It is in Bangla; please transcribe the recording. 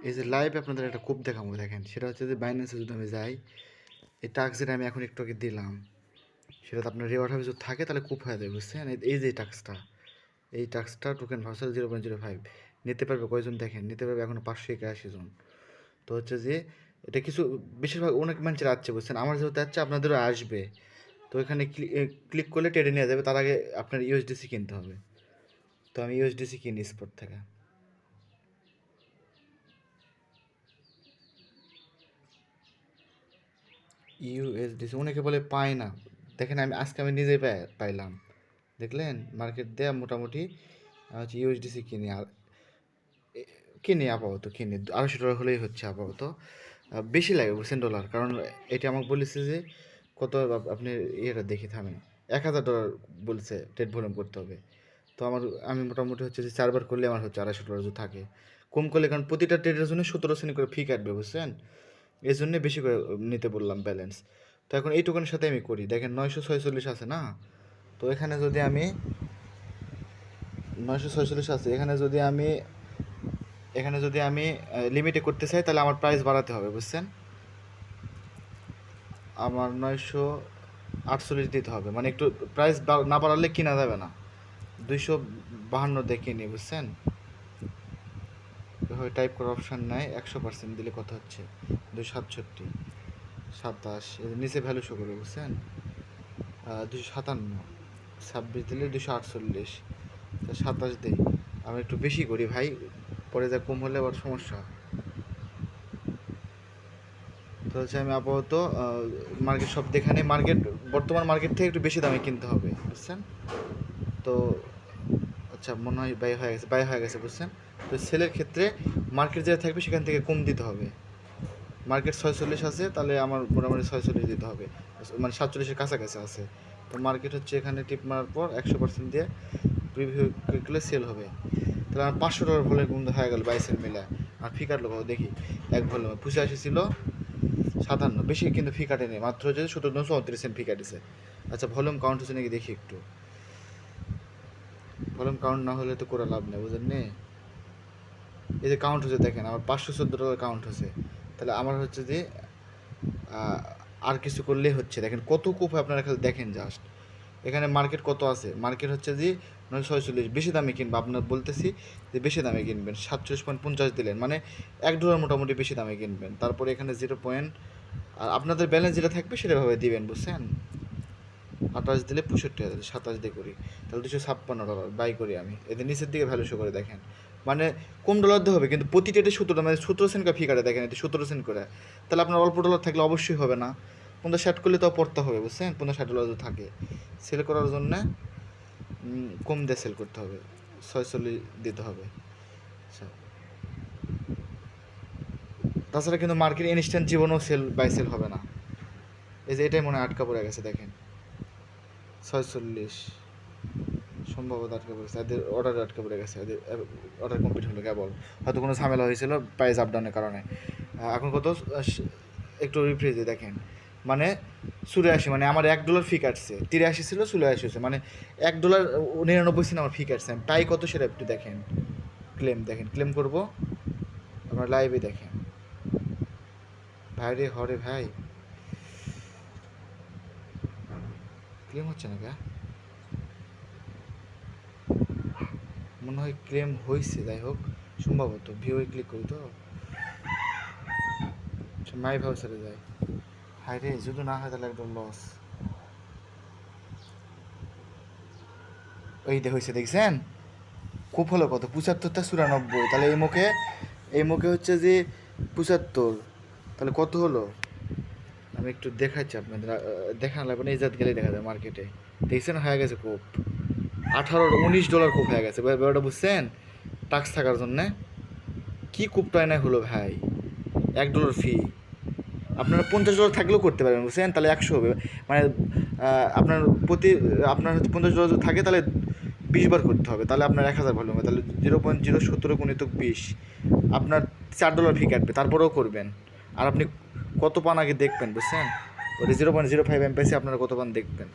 এই যে লাইভে আপনাদের একটা কোপ দেখাবো, দেখেন। সেটা হচ্ছে যে বাইন্যান্সে যদি আমি যাই, এই টাস্ক যেটা আমি এখন একটু আগে দিলাম, সেটাতে আপনার রিওয়ার্ড হবে যদি থাকে তাহলে কোপ হয়ে যাবে, বুঝছেন? এই যে এই টাস্কটা টোকেন ভার্সাল 0.05 নিতে পারবে কয়জন দেখেন, নিতে পারবে এখনও 581 জন। তো হচ্ছে যে এটা কিছু বেশিরভাগ অনেক মানুষের আসছে, বুঝছেন? আমার যেহেতু আসছে আপনাদেরও আসবে। তো এখানে ক্লিক করলে ট্রেডে নিয়ে যাবে, তার আগে আপনার ইউএসডিসি কিনতে হবে। তো আমি ইউএসডিসি কিনি স্পট থেকে। ইউএসডিসি অনেকে বলে পায় না, দেখেন আমি নিজেই পাইলাম, দেখলেন? মার্কেট দেয়া মোটামুটি হচ্ছে ইউএসডিসি কিনি, আর আপাতত কিনি $250 হলেই হচ্ছে আপাতত। বেশি লাগে, বুঝছেন, ডলার, কারণ এটা আমাকে বলেছে যে কত আপনি ইয়েটা দেখি থামেন, $1000 বলছে ট্রেড ভলিউম করতে হবে। তো আমি মোটামুটি হচ্ছে যে 4বার করলে আমার হচ্ছে $250 যদি থাকে, কম করলে, কারণ প্রতিটা ট্রেডের জন্য 17 সেন্ট করে ফি কাটবে, বুঝছেন? এই জন্যে বেশি করে নিতে বললাম ব্যালেন্স। তো এখন এই টোকেনের সাথে আমি করি, দেখেন 946 আছে না? তো এখানে যদি আমি 946 আছে, এখানে যদি আমি লিমিটে করতে চাই তাহলে আমার প্রাইস বাড়াতে হবে, বুঝছেন? আমার 948 দিতে হবে, মানে একটু প্রাইস না বাড়ালে কিনা যাবে না। 252 দিয়ে কিনি, বুঝছেন? এভাবে টাইপ করার অপশান নাই। 100% দিলে কত হচ্ছে? 267, 27, নিচে ভ্যালু শো করবে, বুঝছেন? 257, 26 দিলে 248, 27 দিই। আমি একটু বেশি করি ভাই, পরে যা কম হলে আবার সমস্যা। তো হচ্ছে আমি আপাতত মার্কেট সব দেখে নিই, বর্তমান মার্কেট থেকে একটু বেশি দামে কিনতে হবে, বুঝছেন? তো আচ্ছা, মনে হয় বাই হয়ে গেছে, বুঝছেন? তো সেলের ক্ষেত্রে মার্কেট যেটা থাকবে সেখান থেকে কম দিতে হবে। মার্কেট 46 আছে, তাহলে আমার মোটামুটি 46 দিতে হবে, মানে 47-এর কাছাকাছি আছে। তো মার্কেট হচ্ছে এখানে টিপ মারার পর 100% দিয়ে প্রিভিউ করলে সেল হবে। তাহলে আমার $500 ভলিউম বন্ধ হয়ে গেল, বাই সেল মিলে। আর ফি কাটলো কত দেখি, এক ভলিউমে 85 ছিল, 57, বেশি কিন্তু ফি কাটেনি, মাত্র হচ্ছে 17.34 ফি কাটেছে। আচ্ছা, ভলিউম কাউন্ট হচ্ছে নাকি দেখি একটু। ভলিউম কাউন্ট না হলে তো করে লাভ নেই, বুঝলেন নে? এই যে কাউন্ট হচ্ছে, দেখেন আমার $514 কাউন্ট হচ্ছে। তাহলে আমার হচ্ছে যে আর কিছু করলেই হচ্ছে, দেখেন কত কূপ আপনারা খালি দেখেন জাস্ট। এখানে মার্কেট কত আছে, মার্কেট হচ্ছে যে 946, বেশি দামে কিনবো, আপনার বলতেছি যে বেশি দামে কিনবেন। 47.50 দিলেন মানে $1 মোটামুটি বেশি দামে কিনবেন। তারপরে এখানে 0. আর আপনাদের ব্যালেন্স যেটা থাকবে সেটাভাবে দিবেন, বুঝছেন? 28 দিলে 65,000, 27 দিয়ে করি, তাহলে $256 বাই করি আমি। এদের নিচের দিকে ভ্যালু শো করে দেখেন, মানে কম ডলার দিয়ে হবে, কিন্তু প্রতি ডেটে 17, মানে 17 সেন্ট করে ফি কাটে, দেখেন এতে 17 সেন্ট করে। তাহলে আপনার অল্প ডলার থাকলে অবশ্যই হবে না, 50-60 করলে তাও পড়তে হবে, বুঝছেন? $50-60 যদি থাকে সেল করার জন্য কম দিয়ে সেল করতে হবে, 46 দিতে হবে। আচ্ছা, তাছাড়া কিন্তু মার্কেট ইনস্ট্যান্ট জীবনেও সেল হবে না। এই যে এটাই মনে হয় আটকা পড়ে গেছে, দেখেন 46 সম্ভবত আটকে পড়েছে, এদের অর্ডার আটকে পড়ে গেছে, এদের অর্ডার কমপ্লিট হলো কেবল, হয়তো কোনো ঝামেলা হয়েছিল প্রাইস আপডাউনের কারণে। এখন কত, একটু রিফ্রেশ দিয়ে দেখেন, মানে 84, মানে আমার $1 ফি কাটছে, 83 ছিল 84 হয়েছে, মানে $1.99 আমার ফি কাটছে। আমি পাই কত সেটা একটু দেখেন, দেখেন ক্লেম করবো, আমার লাইভে দেখেন। ভাই রে হরে ভাই, ক্লেম হচ্ছে না কে, মনে হয় ক্লেম হয়েছে, যাই হোক সম্ভবত। ভিউয়ে ক্লিক করি তো, মাই ভাউচারে যায়। হাই রে, যদি না হয় তাহলে একদম লস। ওই হয়েছে, দেখছেন? খুব হলো কত, 75-94, তাহলে এই মুখে হচ্ছে যে 75, তাহলে কত হলো আমি একটু দেখাচ্ছি আপনাদের, দেখা লাগবে না, ইজাত গেলে দেখা যায় মার্কেটে। দেখছেন হয়ে গেছে খুব, $18-19 খুব হয়ে গেছে, ব্যাপারটা বুঝছেন? টাক্স থাকার জন্যে কী কূপটায় না হলো ভাই, $1 ফি। আপনারা $50 থাকলেও করতে পারবেন, বুঝছেন? তাহলে 100 হবে, মানে আপনার আপনার হচ্ছে $50 যদি থাকে তাহলে 20 বার করতে হবে, তাহলে আপনার 1000 ভলিউম হবে, তাহলে 0.017 গুণিত 20, আপনার $4 ফি কাটবে, তারপরেও করবেন। আর আপনি কত পান আগে দেখবেন, বুঝছেন? ওটা 0.05 এমপিসি আপনারা কত পান দেখবেন।